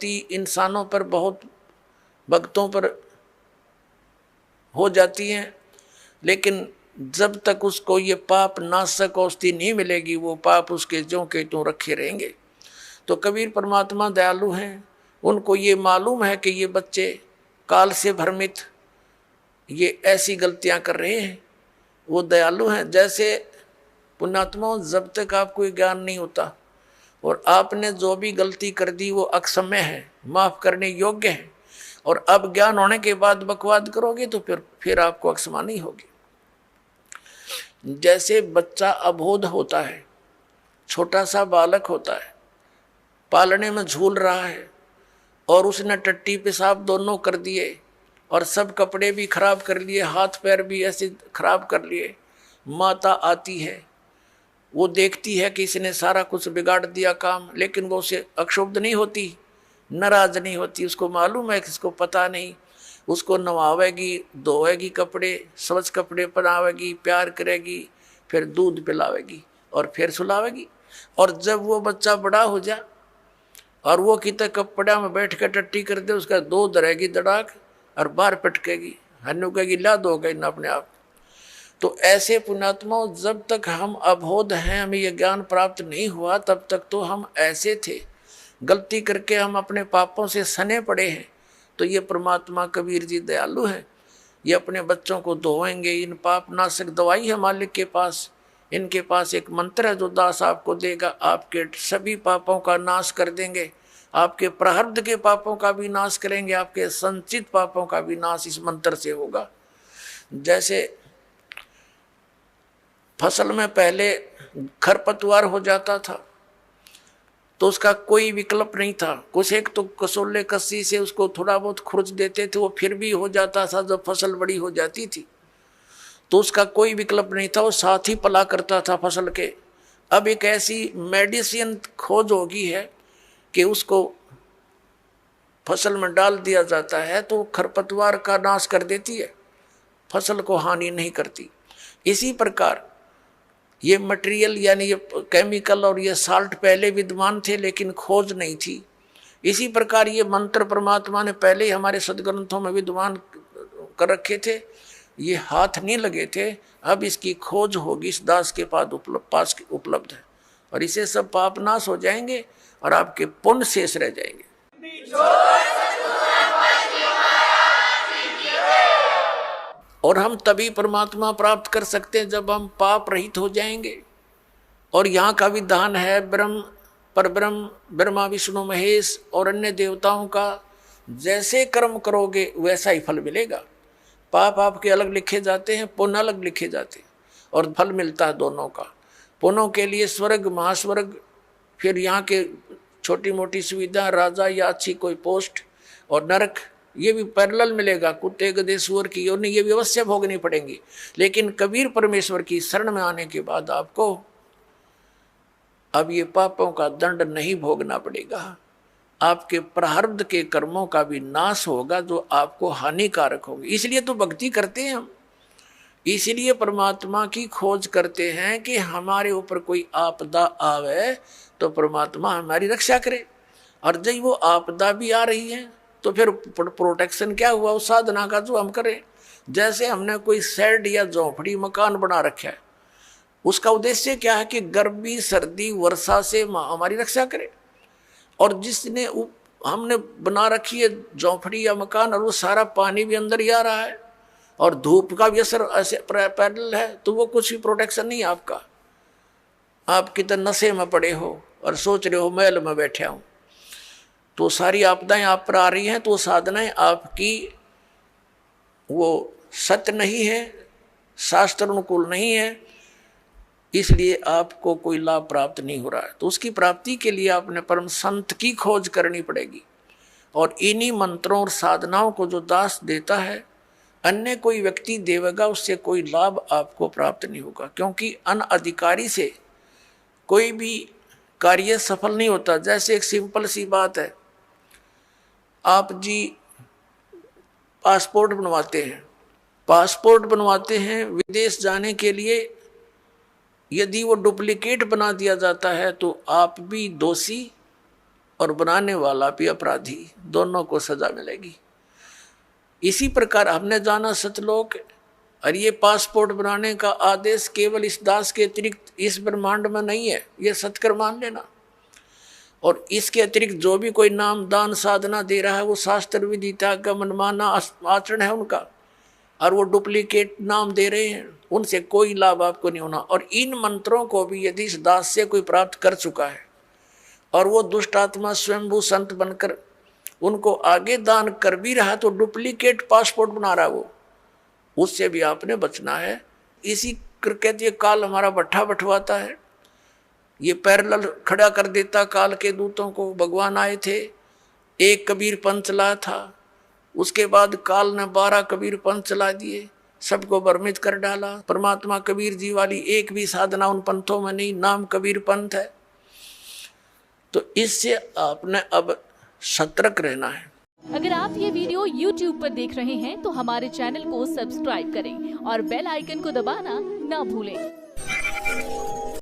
इंसानों पर बहुत भक्तों पर हो जाती हैं, लेकिन जब तक उसको ये पाप नाशक औषधि नहीं मिलेगी वो पाप उसके ज्यों के त्यों रखे रहेंगे। तो कबीर परमात्मा दयालु हैं, उनको ये मालूम है कि ये बच्चे काल से भ्रमित ये ऐसी गलतियां कर रहे हैं। वो दयालु हैं। जैसे पुण्यात्मा, जब तक आपको ज्ञान नहीं होता और आपने जो भी गलती कर दी वो अक्षम्य है, माफ करने योग्य है, और अब ज्ञान होने के बाद बकवाद करोगे तो फिर आपको अक्षमा नहीं होगी। जैसे बच्चा अबोध होता है, छोटा सा बालक होता है, पालने में झूल रहा है और उसने टट्टी पेशाब दोनों कर दिए और सब कपड़े भी खराब कर लिए, हाथ पैर भी ऐसे खराब कर लिए। माता आती है, वो देखती है कि इसने सारा कुछ बिगाड़ दिया काम, लेकिन वो उसे अक्षुब्ध नहीं होती, नाराज नहीं होती। उसको मालूम है कि इसको पता नहीं। उसको नवावेगी, धोएगी कपड़े, स्वच्छ कपड़े पहनावेगी, प्यार करेगी, फिर दूध पिलावेगी और फिर सुलावेगी। और जब वो बच्चा बड़ा हो जा और वो कितने कपड़ा में बैठ कर टट्टी कर दे, उसका दूध रहेगी दड़ाक और बाहर पटकेगी, हन्नू कहेगी ला दो गई ना अपने आप। तो ऐसे पुण्यात्मा, जब तक हम अबोध हैं, हमें यह ज्ञान प्राप्त नहीं हुआ, तब तक तो हम ऐसे थे, गलती करके हम अपने पापों से सने पड़े हैं। तो ये परमात्मा कबीर जी दयालु हैं, ये अपने बच्चों को धोएंगे। इन पाप नाशक दवाई है मालिक के पास, इनके पास एक मंत्र है जो दास आपको देगा, आपके सभी पापों का नाश कर देंगे, आपके प्रारब्ध के पापों का भी नाश करेंगे, आपके संचित पापों का भी नाश इस मंत्र से होगा। जैसे फसल में पहले खरपतवार हो जाता था तो उसका कोई विकल्प नहीं था, कुछ एक तो कसोले कस्सी से उसको थोड़ा बहुत खुरच देते थे, वो फिर भी हो जाता था। जब फसल बड़ी हो जाती थी तो उसका कोई विकल्प नहीं था, वो साथ ही पला करता था फसल के। अब एक ऐसी मेडिसिन खोज होगी है कि उसको फसल में डाल दिया जाता है तो खरपतवार का नाश कर देती है, फसल को हानि नहीं करती। इसी प्रकार ये मटेरियल यानी ये केमिकल और ये साल्ट पहले विद्यमान थे लेकिन खोज नहीं थी। इसी प्रकार ये मंत्र परमात्मा ने पहले ही हमारे सदग्रंथों में विद्यमान कर रखे थे, ये हाथ नहीं लगे थे। अब इसकी खोज होगी, इस दास के पास उपलब्ध है, और इसे सब पाप नाश हो जाएंगे और आपके पुण्य शेष रह जाएंगे। और हम तभी परमात्मा प्राप्त कर सकते हैं जब हम पाप रहित हो जाएंगे। और यहाँ का विधान है ब्रह्म परब्रह्म ब्रह्मा विष्णु महेश और अन्य देवताओं का जैसे कर्म करोगे वैसा ही फल मिलेगा। पाप आपके अलग लिखे जाते हैं, पुण्य अलग लिखे जाते हैं, और फल मिलता है दोनों का। पुण्यों के लिए स्वर्ग महास्वर्ग, फिर यहाँ के छोटी मोटी सुविधा, राजा या अच्छी कोई पोस्ट, और नरक ये भी पैरेलल मिलेगा। कुत्ते गधे सूअर की योनि ये भी अवश्य भोगनी पड़ेंगी। लेकिन कबीर परमेश्वर की शरण में आने के बाद आपको अब ये पापों का दंड नहीं भोगना पड़ेगा, आपके प्रारब्ध के कर्मों का भी नाश होगा जो आपको हानिकारक होंगे। इसलिए तो भक्ति करते हैं हम, इसलिए परमात्मा की खोज करते हैं कि हमारे ऊपर कोई आपदा आवे तो परमात्मा हमारी रक्षा करे। और जब वो आपदा भी आ रही है तो फिर प्रोटेक्शन क्या हुआ उस साधना का जो हम करें। जैसे हमने कोई शेड या झोंपड़ी मकान बना रखा है, उसका उद्देश्य क्या है कि गर्मी सर्दी वर्षा से हमारी रक्षा करे। और जिसने हमने बना रखी है झोंपड़ी या मकान और वो सारा पानी भी अंदर ही आ रहा है और धूप का भी असर ऐसे पैरेलल है, तो वो कुछ भी प्रोटेक्शन नहीं आपका। आप कितने नशे में पड़े हो और सोच रहे हो महल में बैठे हो, तो सारी आपदाएं आप पर आ रही हैं, तो साधनाएं आपकी वो सत्य नहीं है, शास्त्र अनुकूल नहीं है, इसलिए आपको कोई लाभ प्राप्त नहीं हो रहा है। तो उसकी प्राप्ति के लिए आपने परम संत की खोज करनी पड़ेगी। और इन्हीं मंत्रों और साधनाओं को जो दास देता है, अन्य कोई व्यक्ति देवेगा, उससे कोई लाभ आपको प्राप्त नहीं होगा, क्योंकि अनअधिकारी से कोई भी कार्य सफल नहीं होता। जैसे एक सिंपल सी बात है, आप जी पासपोर्ट बनवाते हैं विदेश जाने के लिए, यदि वो डुप्लीकेट बना दिया जाता है तो आप भी दोषी और बनाने वाला भी अपराधी, दोनों को सजा मिलेगी। इसी प्रकार हमने जाना सतलोक, और ये पासपोर्ट बनाने का आदेश केवल इस दास के अतिरिक्त इस ब्रह्मांड में नहीं है, ये सत्कर मान लेना। और इसके अतिरिक्त जो भी कोई नाम दान साधना दे रहा है वो शास्त्र विदिता का मनमाना आचरण है उनका, और वो डुप्लीकेट नाम दे रहे हैं, उनसे कोई लाभ आपको नहीं होना। और इन मंत्रों को भी यदि इस दास से कोई प्राप्त कर चुका है और वो दुष्ट आत्मा स्वयंभू संत बनकर उनको आगे दान कर भी रहा तो डुप्लीकेट पासपोर्ट बना रहा वो, उससे भी आपने बचना है। इसी कहते ये काल हमारा भट्ठा बंटवाता है, ये पैरेलल खड़ा कर देता काल के दूतों को। भगवान आए थे, एक कबीर पंथ चला था, उसके बाद काल ने 12 कबीर पंथ चला दिए, सबको भ्रमित कर डाला। परमात्मा कबीर जी वाली एक भी साधना उन पंथों में नहीं, नाम कबीर पंथ है। तो इससे आपने अब सतर्क रहना है। अगर आप ये वीडियो YouTube पर देख रहे हैं तो हमारे चैनल को सब्सक्राइब करें और बेल आइकन को दबाना ना भूलें।